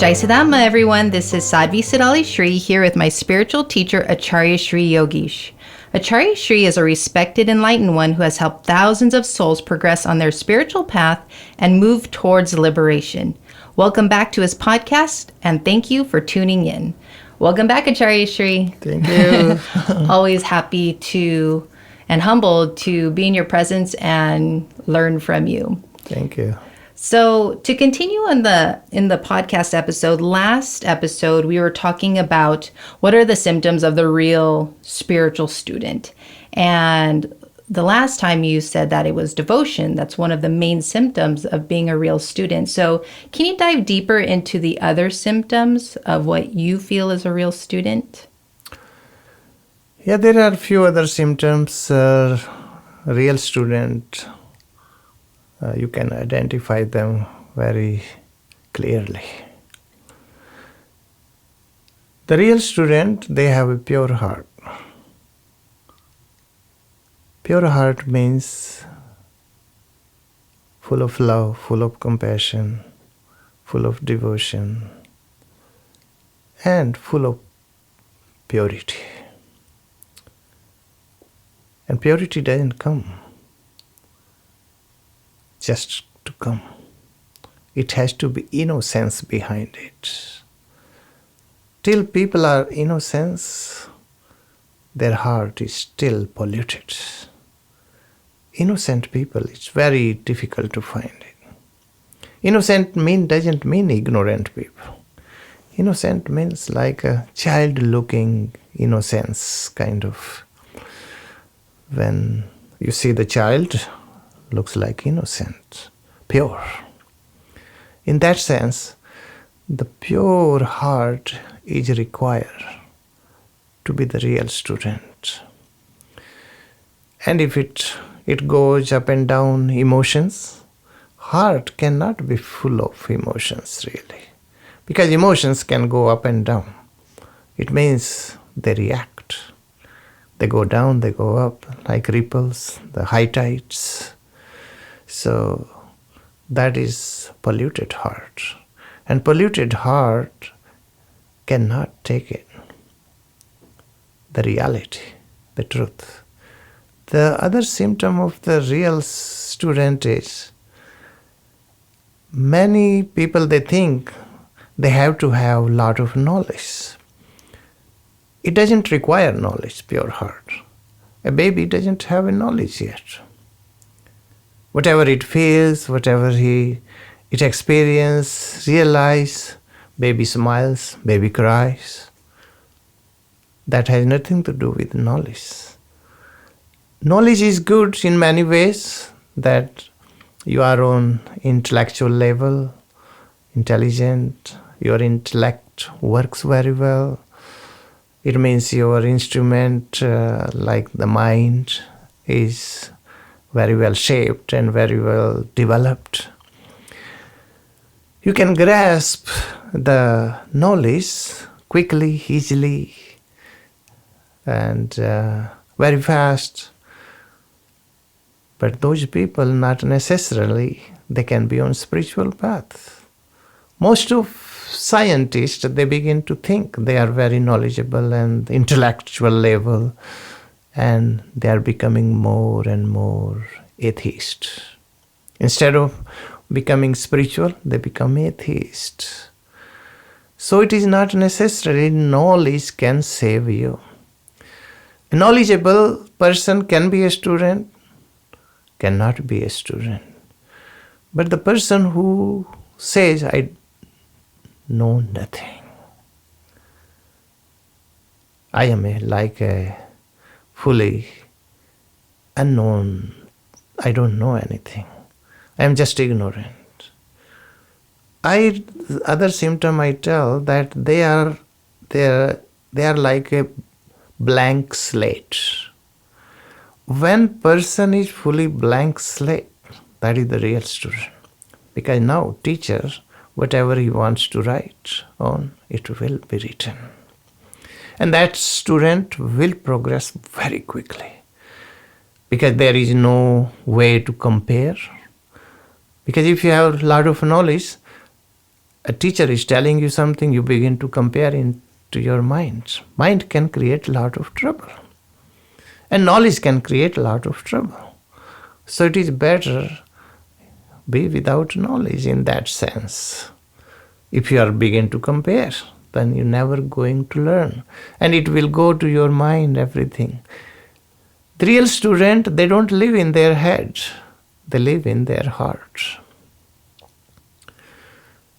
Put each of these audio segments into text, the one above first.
Jai Sadama, everyone. This is Sadhvi Siddhali Shree here with my spiritual teacher, Acharya Shree Yogeesh. Acharya Shree is a respected enlightened one who has helped thousands of souls progress on their spiritual path and move towards liberation. Welcome back to his podcast, and thank you for tuning in. Welcome back, Acharya Shree. Thank you. Always happy to and humbled to be in your presence and learn from you. Thank you. So to continue in the podcast episode, last episode we were talking about what are the symptoms of the real spiritual student. And the last time you said that it was devotion. That's one of the main symptoms of being a real student. So can you dive deeper into the other symptoms of what you feel is a real student? Yeah, there are a few other symptoms. Real student, you can identify them very clearly. The real student, they have a pure heart. Pure heart means full of love, full of compassion, full of devotion, and full of purity. And purity doesn't come just to come. It has to be innocence behind it. Till people are innocent, their heart is still polluted. Innocent people, it's very difficult to find it. Innocent doesn't mean ignorant people. Innocent means like a child-looking innocence, kind of. When you see the child, looks like innocent, pure. In that sense, the pure heart is required to be the real student. And if it goes up and down emotions, heart cannot be full of emotions really. Because emotions can go up and down. It means they react. They go down, they go up, like ripples, the high tides. So that is polluted heart. And polluted heart cannot take it. The reality, the truth. The other symptom of the real student is many people, they think they have to have a lot of knowledge. It doesn't require knowledge, pure heart. A baby doesn't have a knowledge yet. Whatever it feels, whatever it experiences, realize, baby smiles, baby cries. That has nothing to do with knowledge. Knowledge is good in many ways, that you are on intellectual level, intelligent, your intellect works very well. It means your instrument, like the mind, is very well shaped and very well developed. You can grasp the knowledge quickly, easily, and very fast. But those people, not necessarily, they can be on spiritual path. Most of scientists, they begin to think they are very knowledgeable and intellectual level, and they are becoming more and more atheist. Instead of becoming spiritual, they become atheist. So it is not necessarily knowledge can save you. A knowledgeable person can be a student, cannot be a student. But the person who says, I know nothing. I am like a fully unknown. I don't know anything. I am just ignorant. Other symptom I tell that they are like a blank slate. When person is fully blank slate, that is the real student. Because now teacher, whatever he wants to write on, it will be written. And that student will progress very quickly. Because there is no way to compare. Because if you have a lot of knowledge, a teacher is telling you something, you begin to compare into your mind. Mind can create a lot of trouble. And knowledge can create a lot of trouble. So it is better be without knowledge in that sense. If you are begin to compare, then you're never going to learn. And it will go to your mind, everything. The real student, they don't live in their head. They live in their heart.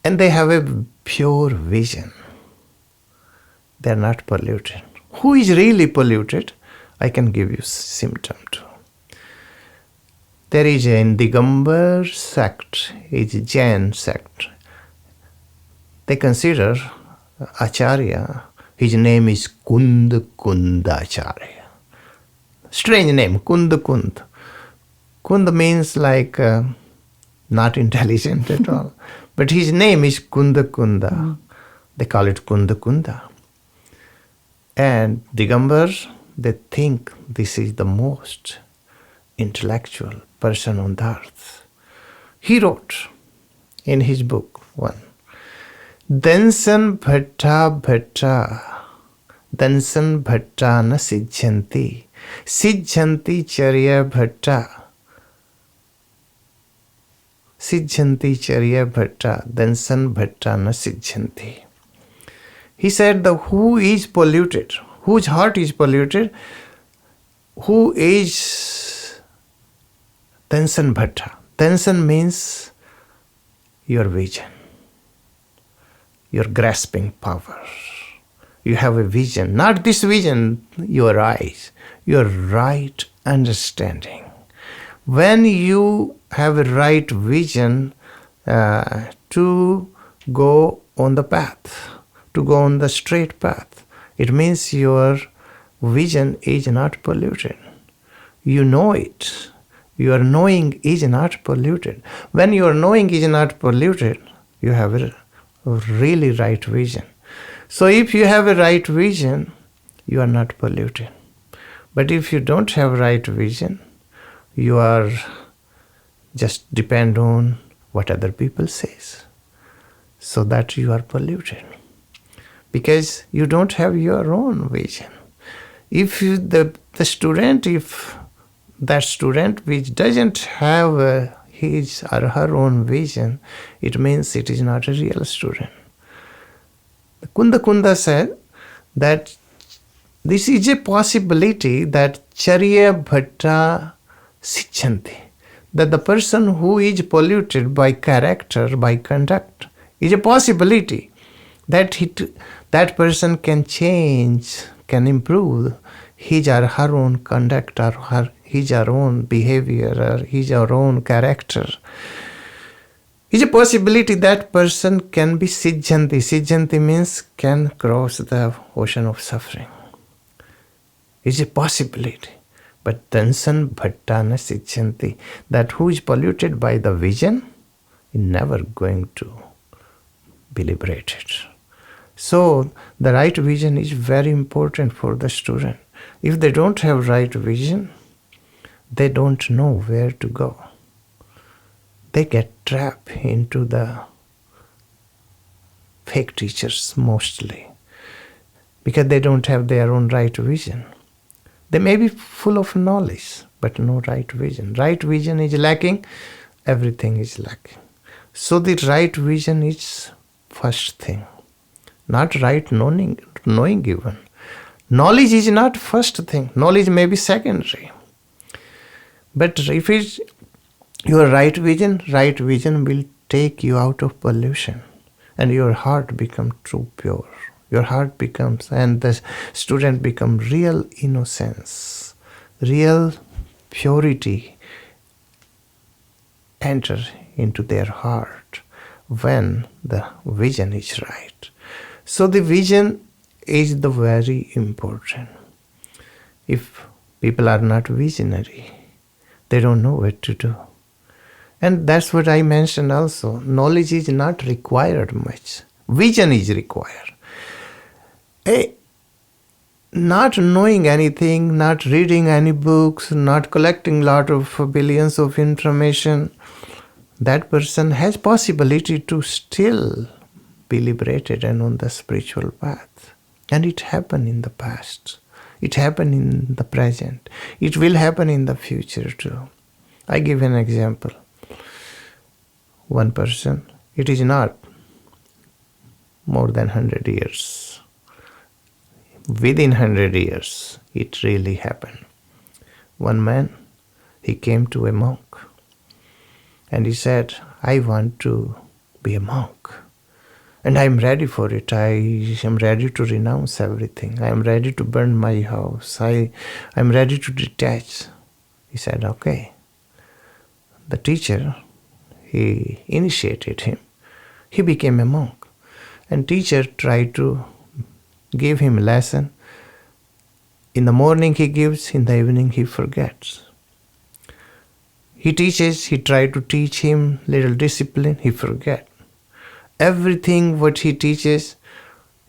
And they have a pure vision. They are not polluted. Who is really polluted? I can give you symptom too. There is a Digambar sect, it's a Jain sect. They consider Acharya, his name is Acharya. Strange name, Kund. Kund means like not intelligent at all. But his name is Kunda. They call it Kunda. And Digambar, they think this is the most intellectual person on the earth. He wrote in his book one, Dansan bhatta na sijjanti charya bhatta dansan bhatta na sijjanti. He said the who is polluted, whose heart is polluted, who is Dansan bhatta. Dansan means your vision, your grasping power. You have a vision, not this vision, your eyes, your right understanding. When you have a right vision to go on the path, to go on the straight path, it means your vision is not polluted. You know it. Your knowing is not polluted. When your knowing is not polluted, you have a really right vision. So if you have a right vision, you are not polluted. But if you don't have right vision, you are just depend on what other people says. So that you are polluted. Because you don't have your own vision. If you, the student, if that student which doesn't have his or her own vision, it means it is not a real student. Kunda said that this is a possibility that charya bhatta sijjanti, that the person who is polluted by character, by conduct, is a possibility that that person can change, can improve his or her own conduct or his or her own behavior or his or her own character. It's a possibility that person can be sijjanti. Sijjanti means can cross the ocean of suffering. It's a possibility. But dansan bhatta na sijjanti, that who is polluted by the vision is never going to be liberated. So the right vision is very important for the student. If they don't have right vision, they don't know where to go. They get trapped into the fake teachers mostly because they don't have their own right vision. They may be full of knowledge, but no right vision. Right vision is lacking, everything is lacking. So the right vision is first thing. Not right knowing even. Knowledge is not first thing. Knowledge may be secondary. But if it's your right vision will take you out of pollution and your heart becomes true pure. Your heart becomes, and the student becomes real innocence, real purity enter into their heart when the vision is right. So the vision is the very important. If people are not visionary, they don't know what to do. And that's what I mentioned also. Knowledge is not required much. Vision is required. Not knowing anything, not reading any books, not collecting lot of billions of information, that person has possibility to still be liberated and on the spiritual path. And it happened in the past. It happened in the present. It will happen in the future too. I give an example. One person, it is not more than 100 years. Within 100 years, it really happened. One man, he came to a monk and he said, I want to be a monk. And I am ready for it. I am ready to renounce everything. I am ready to burn my house. I am ready to detach. He said, okay. The teacher, he initiated him. He became a monk. And teacher tried to give him a lesson. In the morning he gives, in the evening he forgets. He teaches, he tried to teach him little discipline, he forget. Everything what he teaches,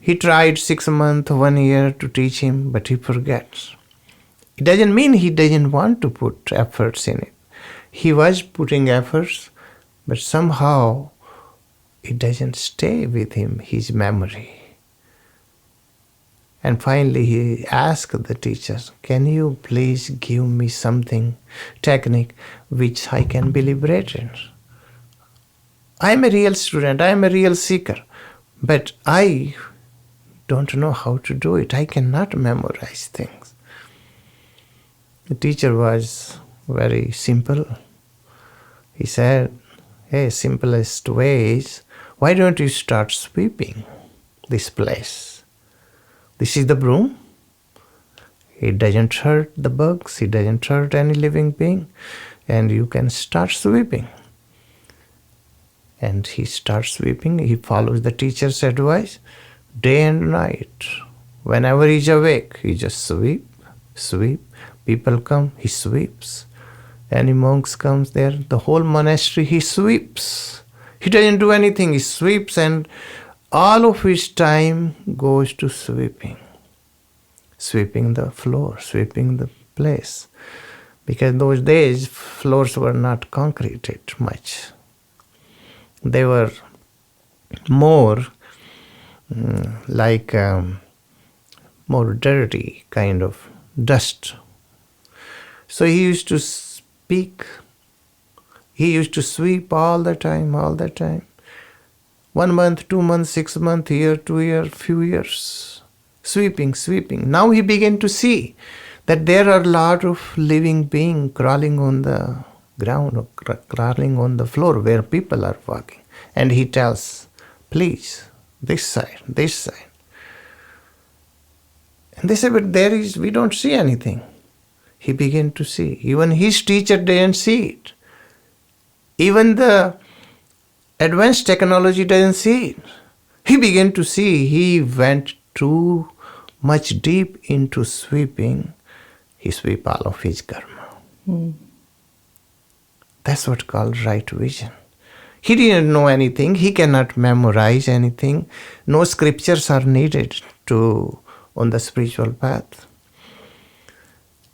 he tried 6 months, 1 year to teach him, but he forgets. It doesn't mean he doesn't want to put efforts in it. He was putting efforts, but somehow it doesn't stay with him, his memory. And finally he asked the teacher, can you please give me something, technique, which I can be liberated? I am a real student, I am a real seeker, but I don't know how to do it. I cannot memorize things. The teacher was very simple. He said, hey, simplest way is, why don't you start sweeping this place? This is the broom. It doesn't hurt the bugs, it doesn't hurt any living being, and you can start sweeping. And he starts sweeping, he follows the teacher's advice, day and night. Whenever he's awake, he just sweep. People come, he sweeps. Any monks comes there, the whole monastery, he sweeps. He doesn't do anything, he sweeps, and all of his time goes to sweeping. Sweeping the floor, sweeping the place. Because those days, floors were not concreted much. They were more more dirty kind of dust. So he used to speak. He used to sweep all the time. 1 month, 2 months, 6 months, year, 2 years, few years. Sweeping. Now he began to see that there are a lot of living beings crawling on the ground or crawling on the floor where people are walking. And he tells, please, this side. And they say, but we don't see anything. He began to see. Even his teacher didn't see it. Even the advanced technology doesn't see it. He began to see. He went too much deep into sweeping. He sweep all of his karma. That's what's called right vision. He didn't know anything. He cannot memorize anything. No scriptures are needed on the spiritual path.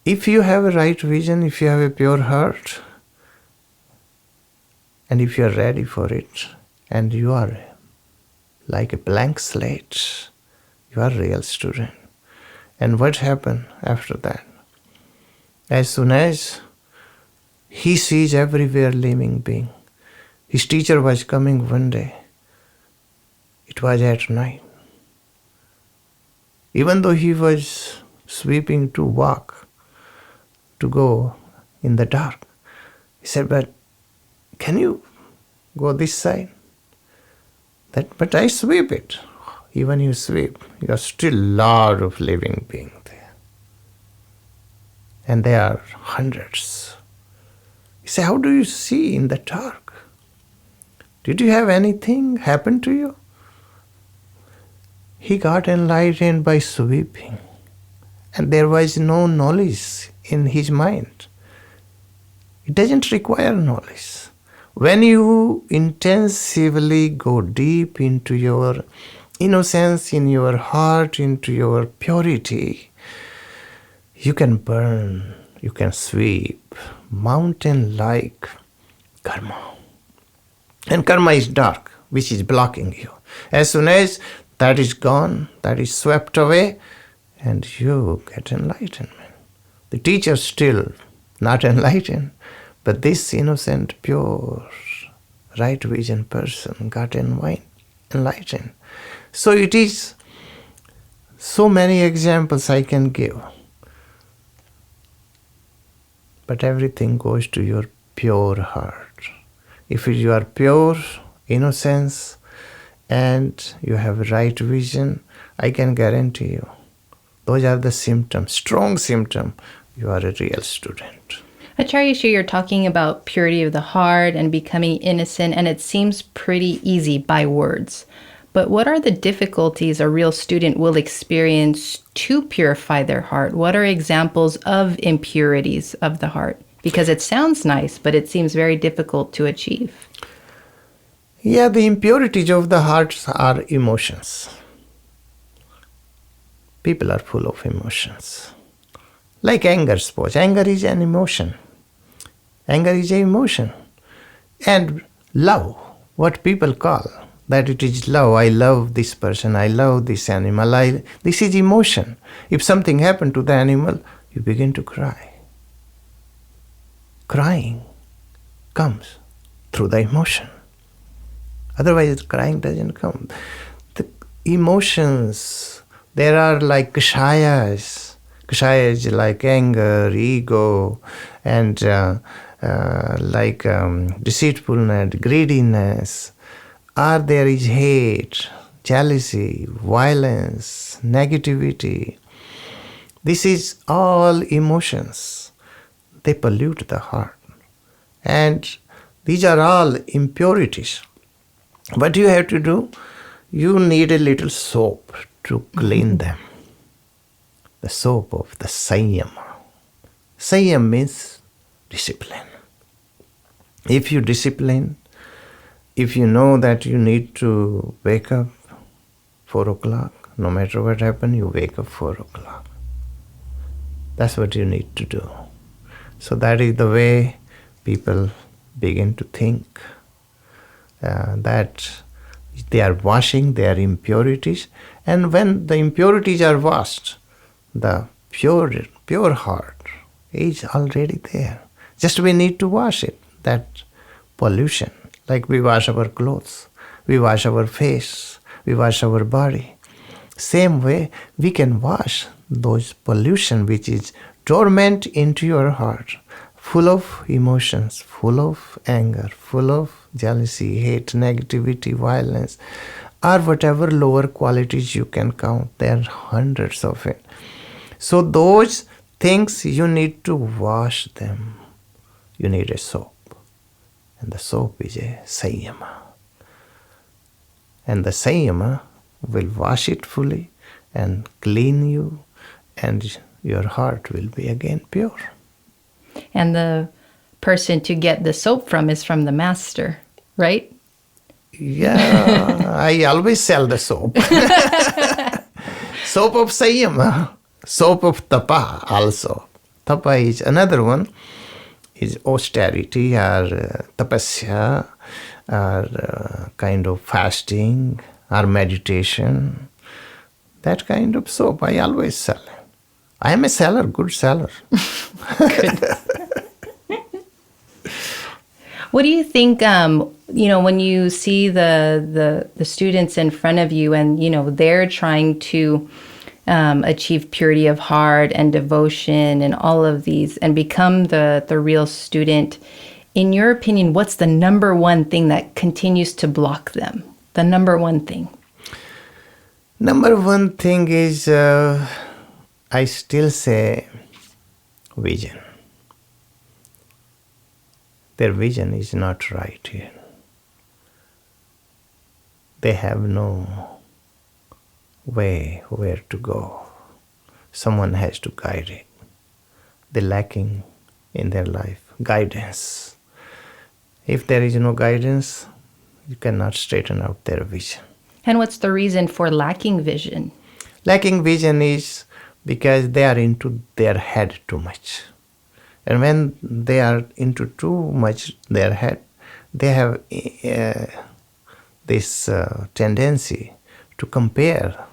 If you have a right vision, if you have a pure heart, and if you are ready for it, and you are like a blank slate, you are a real student. And what happened after that? As soon as he sees everywhere living being, his teacher was coming one day. It was at night. Even though he was sweeping to walk, to go in the dark, he said, but can you go this side? But I sweep it. Even you sweep, you are still a lot of living beings there. And there are hundreds. He said, how do you see in the dark? Did you have anything happen to you? He got enlightened by sweeping. And there was no knowledge in his mind. It doesn't require knowledge. When you intensively go deep into your innocence, in your heart, into your purity, you can burn, you can sweep mountain like karma. And karma is dark. which is blocking you. As soon as that is gone, that is swept away, and you get enlightenment. The teacher still not enlightened, but this innocent, pure, right vision person got enlightened. So it is so many examples I can give. But everything goes to your pure heart. If you are pure, innocence, and you have right vision, I can guarantee you, those are the symptoms, strong symptom, you are a real student. Acharya Shree, you're talking about purity of the heart and becoming innocent, and it seems pretty easy by words. But what are the difficulties a real student will experience to purify their heart? What are examples of impurities of the heart? Because it sounds nice, but it seems very difficult to achieve. Yeah, the impurities of the heart are emotions. People are full of emotions. Like anger, suppose. Anger is an emotion. Anger is an emotion. And love, what people call that it is love. I love this person. I love this animal. This is emotion. If something happened to the animal, you begin to cry. Crying comes through the emotion. Otherwise, crying doesn't come. The emotions, there are like kshayas. Kshayas like anger, ego, and deceitfulness, greediness. There is hate, jealousy, violence, negativity. This is all emotions. They pollute the heart. And these are all impurities. What you have to do, you need a little soap to clean them. The soap of the Sanyama. Sanyam means discipline. If you discipline, if you know that you need to wake up 4 o'clock, no matter what happens, you wake up 4 o'clock. That's what you need to do. So that is the way people begin to think that they are washing their impurities. And when the impurities are washed, the pure heart is already there. Just we need to wash it, that pollution. Like we wash our clothes, we wash our face, we wash our body. Same way, we can wash those pollution which is torment into your heart, full of emotions, full of anger, full of jealousy, hate, negativity, violence, or whatever lower qualities you can count. There are hundreds of it. So those things, you need to wash them. You need a soap. And the soap is a Sanyama. And the Sanyama will wash it fully and clean you, and your heart will be again pure. And the person to get the soap from is from the master, right? Yeah, I always sell the soap. Soap of Sanyama, soap of Tapa also. Tapa is another one, is austerity or tapasya or kind of fasting or meditation. That kind of soap I always sell. I am a seller, good seller. Good. What do you think, when you see the students in front of you and, they're trying to achieve purity of heart and devotion and all of these and become the real student, in your opinion, what's the number one thing that continues to block them? The number one thing? Number one thing is, I still say, vision. Their vision is not right here. They have no way where to go. Someone has to guide it. They're lacking in their life guidance. If there is no guidance, you cannot straighten out their vision. And what's the reason for lacking vision? Lacking vision is because they are into their head too much. And when they are into too much their head, they have this tendency to compare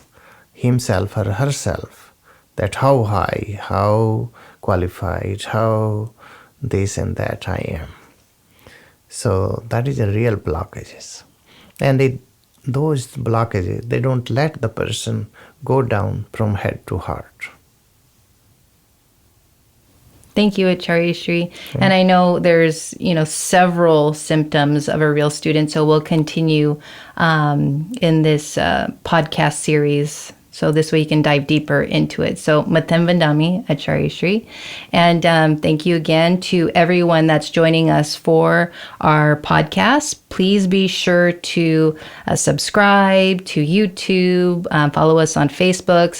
himself or herself, that how high, how qualified, how this and that I am. So that is a real blockages. And those blockages, they don't let the person go down from head to heart. Thank you, Acharya Shree. And I know there's, several symptoms of a real student. So we'll continue in this podcast series. So this way you can dive deeper into it. So Matem Vandami, Acharya Shree. And thank you again to everyone that's joining us for our podcast. Please be sure to subscribe to YouTube, follow us on Facebook,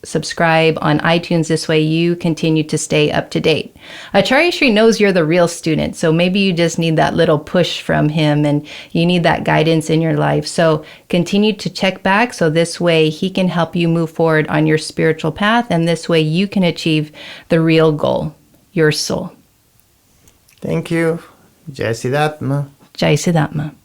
subscribe on iTunes. This way you continue to stay up to date. Acharya Shree knows you're the real student, so maybe you just need that little push from him and you need that guidance in your life. So continue to check back so this way he can help you move forward on your spiritual path, and this way you can achieve the real goal, your soul. Thank you. Jai Siddhatma. Jai Siddhatma.